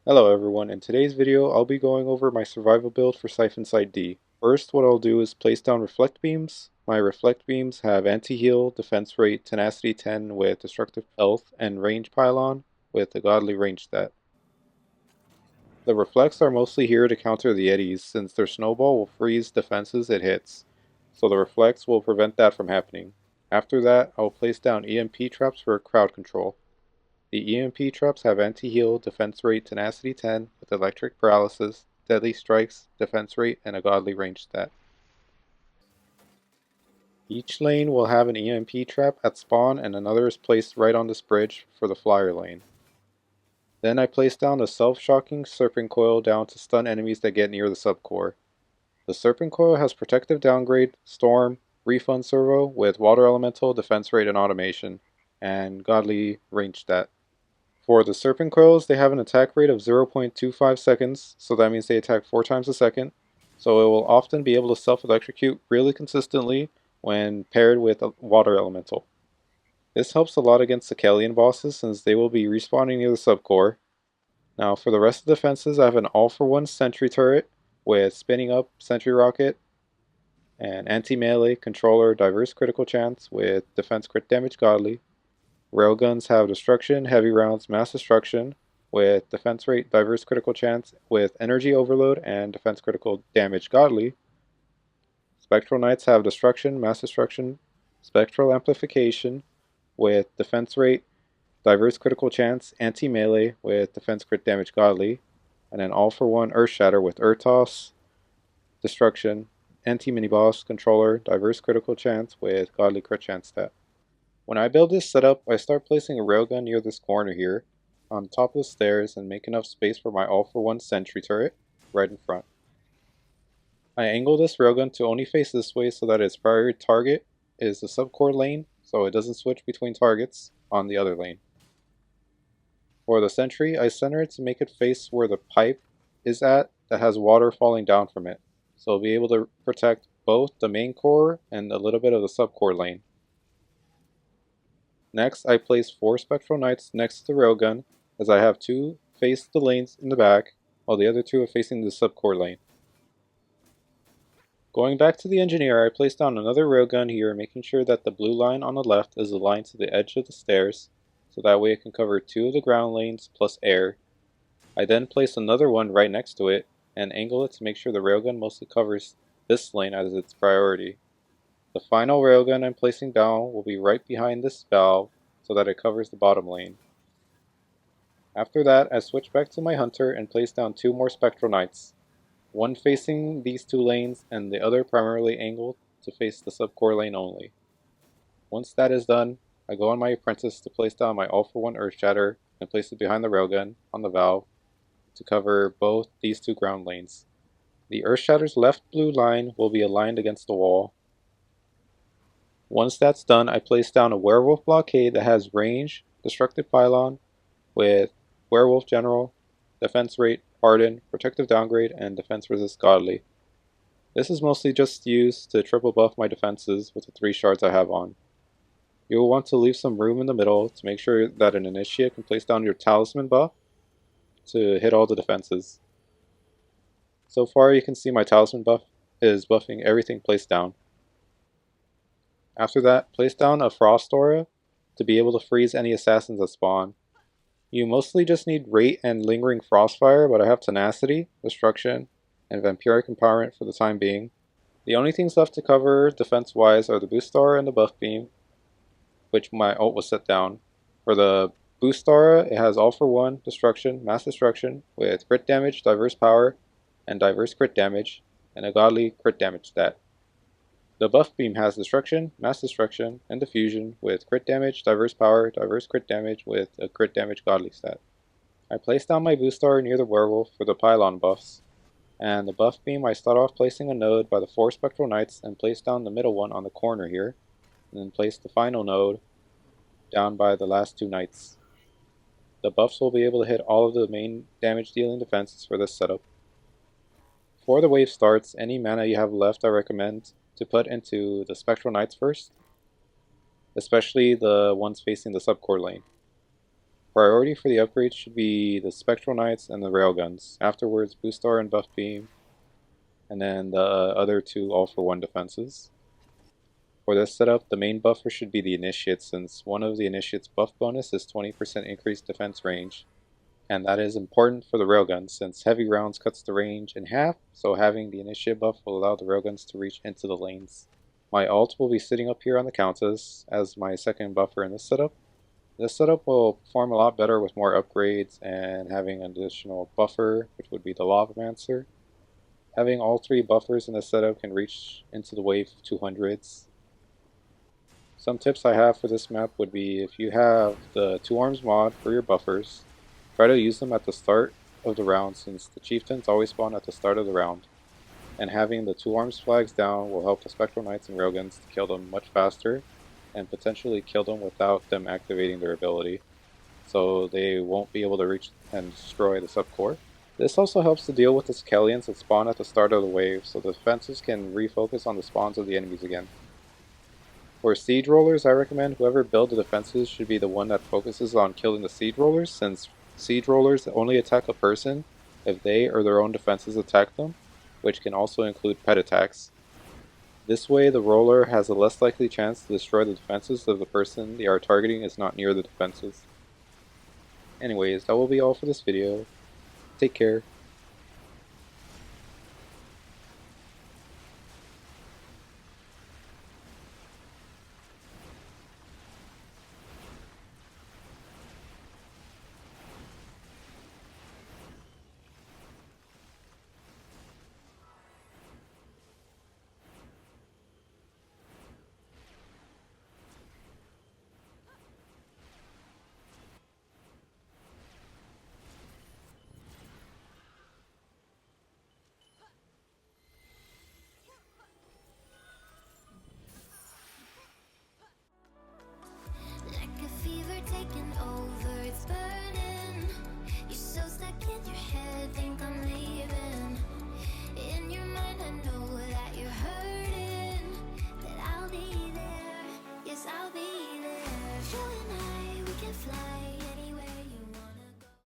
Hello everyone, in today's video I'll be going over my survival build for Siphon Site D. First, what I'll do is place down reflect beams. My reflect beams have anti-heal, defense rate, tenacity 10 with destructive health, and range pylon with a godly range stat. The reflects are mostly here to counter the eddies since their snowball will freeze defenses it hits, so the reflects will prevent that from happening. After that, I'll place down EMP traps for crowd control. The EMP traps have anti-heal, defense rate, tenacity 10 with electric paralysis, deadly strikes, defense rate, and a godly range stat. Each lane will have an EMP trap at spawn and another is placed right on this bridge for the flyer lane. Then I place down the self-shocking Serpent coil down to stun enemies that get near the subcore. The Serpent coil has protective downgrade, storm, refund servo with water elemental, defense rate, and automation, and godly range stat. For the Serpent coils, they have an attack rate of 0.25 seconds, so that means they attack 4 times a second. So it will often be able to self-electrocute really consistently when paired with a water elemental. This helps a lot against the Kellian bosses since they will be respawning near the subcore. Now for the rest of the defenses, I have an all-for-one sentry turret with spinning up sentry rocket, and anti-melee controller diverse critical chance with defense crit damage godly. Railguns have destruction, heavy rounds, mass destruction, with defense rate, diverse critical chance, with energy overload, and defense critical damage godly. Spectral Knights have destruction, mass destruction, spectral amplification, with defense rate, diverse critical chance, anti-melee, with defense crit damage godly, and an all-for-one Earth Shatter with Earth Toss, destruction, anti-mini-boss, controller, diverse critical chance, with godly crit chance stat. When I build this setup, I start placing a railgun near this corner here, on top of the stairs, and make enough space for my all-for-one sentry turret, right in front. I angle this railgun to only face this way so that its primary target is the subcore lane, so it doesn't switch between targets on the other lane. For the sentry, I center it to make it face where the pipe is at that has water falling down from it, so it'll be able to protect both the main core and a little bit of the subcore lane. Next, I place 4 Spectral Knights next to the railgun, as I have 2 face the lanes in the back, while the other 2 are facing the subcore lane. Going back to the engineer, I place down another railgun here, making sure that the blue line on the left is aligned to the edge of the stairs, so that way it can cover 2 of the ground lanes plus air. I then place another one right next to it, and angle it to make sure the railgun mostly covers this lane as its priority. The final railgun I'm placing down will be right behind this valve so that it covers the bottom lane. After that, I switch back to my hunter and place down 2 more Spectral Knights, one facing these 2 lanes and the other primarily angled to face the subcore lane only. Once that is done, I go on my apprentice to place down my all-for-one Earth Shatter and place it behind the railgun on the valve to cover both these 2 ground lanes. The Earth Shatter's left blue line will be aligned against the wall. Once that's done, I place down a Werewolf blockade that has range, destructive pylon, with Werewolf general, defense rate, harden, protective downgrade, and defense resist godly. This is mostly just used to triple buff my defenses with the 3 shards I have on. You will want to leave some room in the middle to make sure that an initiate can place down your talisman buff to hit all the defenses. So far you can see my talisman buff is buffing everything placed down. After that, place down a Frost Aura to be able to freeze any assassins that spawn. You mostly just need Rate and Lingering Frostfire, but I have Tenacity, Destruction, and Vampiric Empowerment for the time being. The only things left to cover defense-wise are the Boost Aura and the Buff Beam, which my ult was set down. For the Boost Aura, it has all-for-one Destruction, Mass Destruction, with crit damage, diverse power, and diverse crit damage, and a godly crit damage stat. The Buff Beam has Destruction, Mass Destruction, and Diffusion with crit damage, diverse power, diverse crit damage with a crit damage godly stat. I place down my Boost Star near the Werewolf for the pylon buffs, and the Buff Beam I start off placing a node by the 4 Spectral Knights and place down the middle one on the corner here, and then place the final node down by the last 2 Knights. The buffs will be able to hit all of the main damage dealing defenses for this setup. Before the wave starts, any mana you have left I recommend to put into the Spectral Knights first, especially the ones facing the subcore lane. Priority for the upgrades should be the Spectral Knights and the Railguns. Afterwards, Boost Star and Buff Beam, and then the other two all-for-one defenses. For this setup, the main buffer should be the Initiate, since one of the Initiate's buff bonus is 20% increased defense range, and that is important for the railguns since heavy rounds cuts the range in half, so having the Initiate buff will allow the railguns to reach into the lanes. My ult will be sitting up here on the Countess as my second buffer in this setup. This setup will perform a lot better with more upgrades and having an additional buffer, which would be the Lavamancer. Having all three buffers in this setup can reach into the wave 200s. Some tips I have for this map would be if you have the 2 Arms mod for your buffers, try to use them at the start of the round since the chieftains always spawn at the start of the round. And having the 2 Arms flags down will help the Spectral Knights and Railguns to kill them much faster and potentially kill them without them activating their ability, so they won't be able to reach and destroy the subcore. This also helps to deal with the Skellions that spawn at the start of the wave, so the defenses can refocus on the spawns of the enemies again. For siege rollers, I recommend whoever builds the defenses should be the one that focuses on killing the siege rollers, since siege rollers only attack a person if they or their own defenses attack them, which can also include pet attacks. This way, the roller has a less likely chance to destroy the defenses if the person they are targeting is not near the defenses. Anyways, that will be all for this video. Take care.